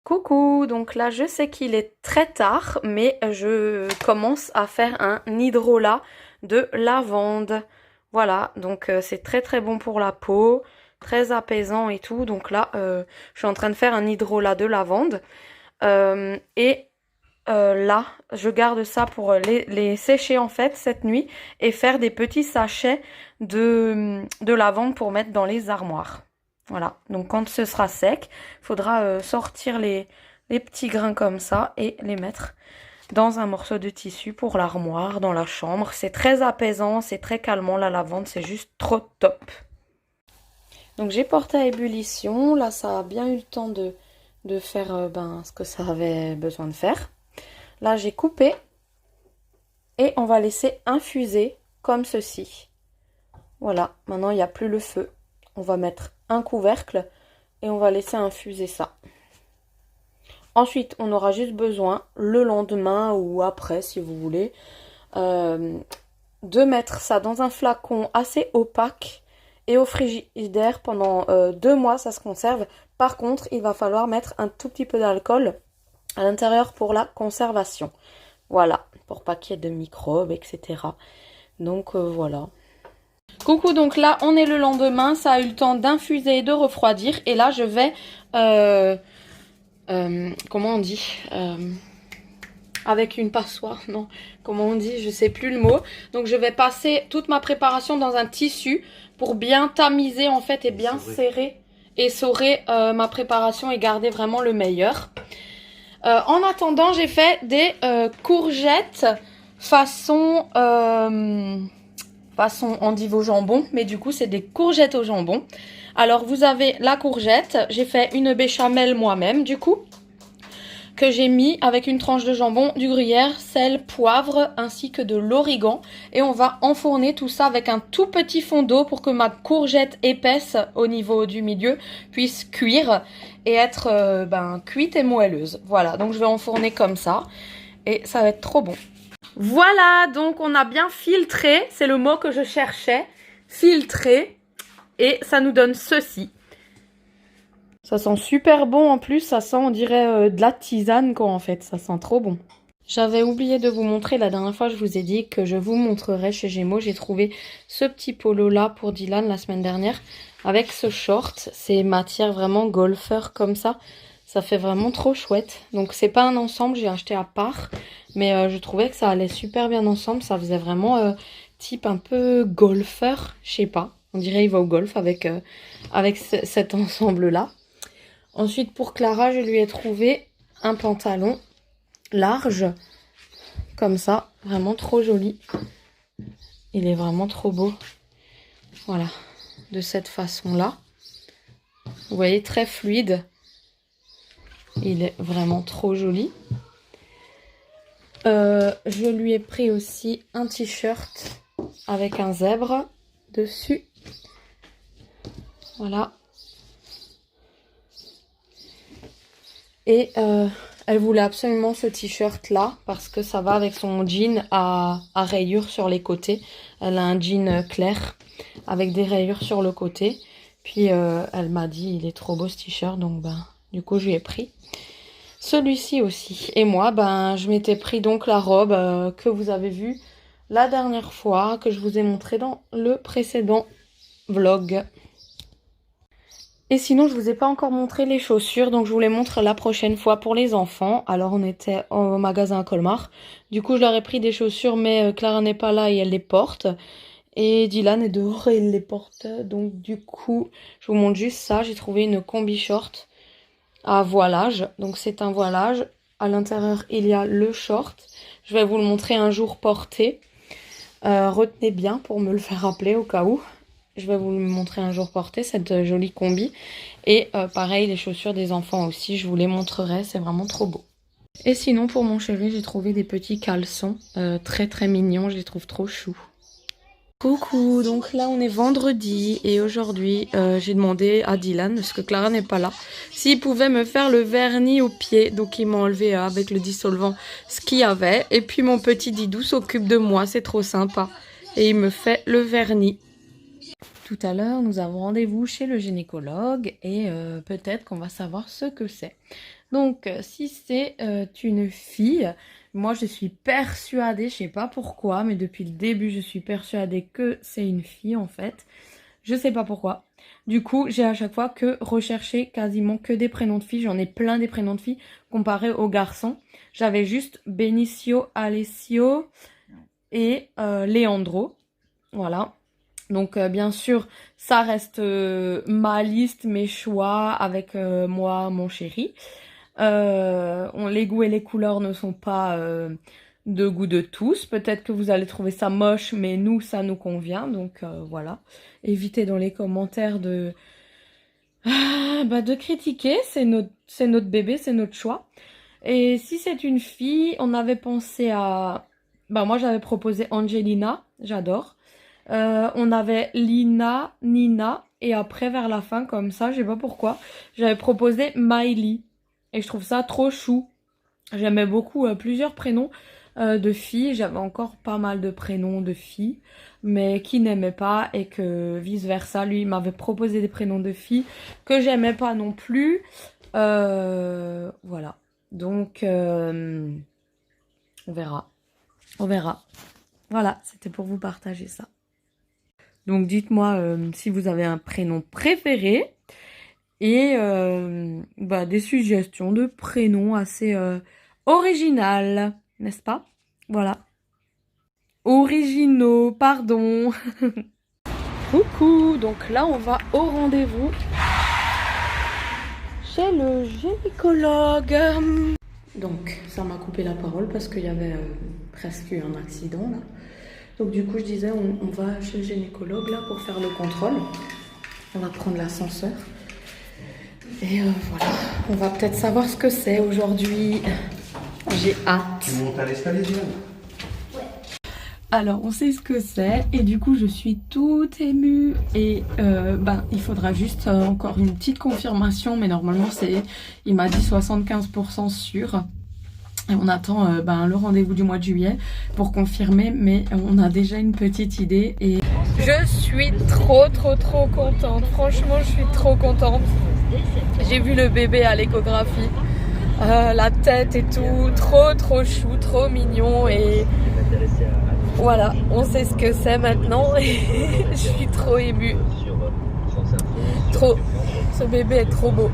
Coucou, donc là je sais qu'il est très tard, mais je commence à faire un hydrolat de lavande. Voilà, donc c'est très très bon pour la peau, très apaisant et tout. Donc là, je suis en train de faire un hydrolat de lavande. Là, je garde ça pour les sécher en fait cette nuit et faire des petits sachets de lavande pour mettre dans les armoires. Voilà, donc quand ce sera sec, il faudra sortir les petits grains comme ça et les mettre dans un morceau de tissu pour l'armoire, dans la chambre. C'est très apaisant, c'est très calmant, la lavande, c'est juste trop top. Donc j'ai porté à ébullition, là ça a bien eu le temps de faire ce que ça avait besoin de faire. Là j'ai coupé et on va laisser infuser comme ceci. Voilà, maintenant il n'y a plus le feu. On va mettre un couvercle et on va laisser infuser ça. Ensuite, on aura juste besoin, le lendemain ou après si vous voulez, de mettre ça dans un flacon assez opaque et au frigidaire pendant 2 mois, ça se conserve. Par contre, il va falloir mettre un tout petit peu d'alcool à l'intérieur pour la conservation. Voilà, pour pas qu'il y ait de microbes, etc. Donc voilà. Coucou, donc là on est le lendemain, ça a eu le temps d'infuser et de refroidir. Et là je vais, comment on dit, avec une passoire, non, comment on dit, je sais plus le mot. Donc je vais passer toute ma préparation dans un tissu pour bien tamiser en fait et bien serrer et essorer ma préparation et garder vraiment le meilleur. En attendant, j'ai fait des courgettes façon endive au jambon, mais du coup c'est des courgettes au jambon. Alors vous avez la courgette, j'ai fait une béchamel moi-même du coup, que j'ai mis avec une tranche de jambon, du gruyère, sel, poivre ainsi que de l'origan. Et on va enfourner tout ça avec un tout petit fond d'eau pour que ma courgette épaisse au niveau du milieu puisse cuire et être cuite et moelleuse. Voilà, donc je vais enfourner comme ça et ça va être trop bon. Voilà, donc on a bien filtré, c'est le mot que je cherchais, filtré, et ça nous donne ceci. Ça sent super bon en plus, ça sent on dirait de la tisane quoi en fait, ça sent trop bon. J'avais oublié de vous montrer, la dernière fois je vous ai dit que je vous montrerai chez Gémeaux, j'ai trouvé ce petit polo là pour Dylan la semaine dernière, avec ce short, c'est matière vraiment golfeur comme ça fait vraiment trop chouette. Donc c'est pas un ensemble, j'ai acheté à part, mais je trouvais que ça allait super bien ensemble, ça faisait vraiment type un peu golfeur, je sais pas, on dirait il va au golf avec cet ensemble là. Ensuite, pour Clara, je lui ai trouvé un pantalon large, comme ça, vraiment trop joli. Il est vraiment trop beau. Voilà, de cette façon-là. Vous voyez, très fluide. Il est vraiment trop joli. Je lui ai pris aussi un t-shirt avec un zèbre dessus. Voilà. Et elle voulait absolument ce t-shirt là parce que ça va avec son jean à rayures sur les côtés. Elle a un jean clair avec des rayures sur le côté. Puis elle m'a dit il est trop beau ce t-shirt, donc du coup je lui ai pris celui-ci aussi. Et moi je m'étais pris donc la robe que vous avez vue la dernière fois, que je vous ai montré dans le précédent vlog. Et sinon, je vous ai pas encore montré les chaussures, donc je vous les montre la prochaine fois pour les enfants. Alors, on était au magasin à Colmar. Du coup, je leur ai pris des chaussures, mais Clara n'est pas là et elle les porte. Et Dylan est dehors et il les porte. Donc, du coup, je vous montre juste ça. J'ai trouvé une combi short à voilage. Donc, c'est un voilage. À l'intérieur, il y a le short. Je vais vous le montrer un jour porté. Retenez bien pour me le faire rappeler au cas où. Je vais vous le montrer un jour porté, cette jolie combi. Et pareil, les chaussures des enfants aussi, je vous les montrerai, c'est vraiment trop beau. Et sinon, pour mon chéri, j'ai trouvé des petits caleçons très très mignons, je les trouve trop choux. Coucou, donc là on est vendredi et aujourd'hui j'ai demandé à Dylan, parce que Clara n'est pas là, s'il pouvait me faire le vernis au pied. Donc il m'a enlevé avec le dissolvant ce qu'il y avait. Et puis mon petit Didou s'occupe de moi, c'est trop sympa. Et il me fait le vernis. Tout à l'heure, nous avons rendez-vous chez le gynécologue et peut-être qu'on va savoir ce que c'est. Donc, si c'est une fille, moi je suis persuadée, je sais pas pourquoi, mais depuis le début je suis persuadée que c'est une fille en fait. Je sais pas pourquoi. Du coup, j'ai à chaque fois que recherché quasiment que des prénoms de filles. J'en ai plein des prénoms de filles comparé aux garçons. J'avais juste Benicio, Alessio et Leandro. Voilà. Donc bien sûr, ça reste ma liste, mes choix avec moi, mon chéri. Les goûts et les couleurs ne sont pas de goût de tous. Peut-être que vous allez trouver ça moche, mais nous, ça nous convient. Donc voilà. Évitez dans les commentaires de critiquer. C'est notre bébé, c'est notre choix. Et si c'est une fille, on avait pensé à... moi, j'avais proposé Angelina, j'adore. On avait Lina, Nina, et après, vers la fin, comme ça, je sais pas pourquoi, j'avais proposé Miley. Et je trouve ça trop chou. J'aimais beaucoup plusieurs prénoms de filles. J'avais encore pas mal de prénoms de filles, mais qui n'aimait pas et que vice-versa. Lui, il m'avait proposé des prénoms de filles que j'aimais pas non plus. Voilà. Donc, on verra. On verra. Voilà, c'était pour vous partager ça. Donc, dites-moi si vous avez un prénom préféré et des suggestions de prénoms assez original, n'est-ce pas? Voilà. Originaux, pardon. Coucou, donc là on va au rendez-vous chez le gynécologue. Donc ça m'a coupé la parole parce qu'il y avait presque eu un accident là. Donc du coup je disais on va chez le gynécologue là pour faire le contrôle. On va prendre l'ascenseur. Et voilà, on va peut-être savoir ce que c'est aujourd'hui. J'ai hâte. Tu montes à l'escalier, Diane ? Ouais. Alors, on sait ce que c'est et du coup, je suis toute émue et il faudra juste encore une petite confirmation, mais normalement, il m'a dit 75% sûr. Et on attend le rendez-vous du mois de juillet pour confirmer, mais on a déjà une petite idée et je suis trop contente. Franchement, je suis trop contente. J'ai vu le bébé à l'échographie. La tête et tout, trop chou, trop mignon et voilà, on sait ce que c'est maintenant et je suis trop émue. Trop, ce bébé est trop beau.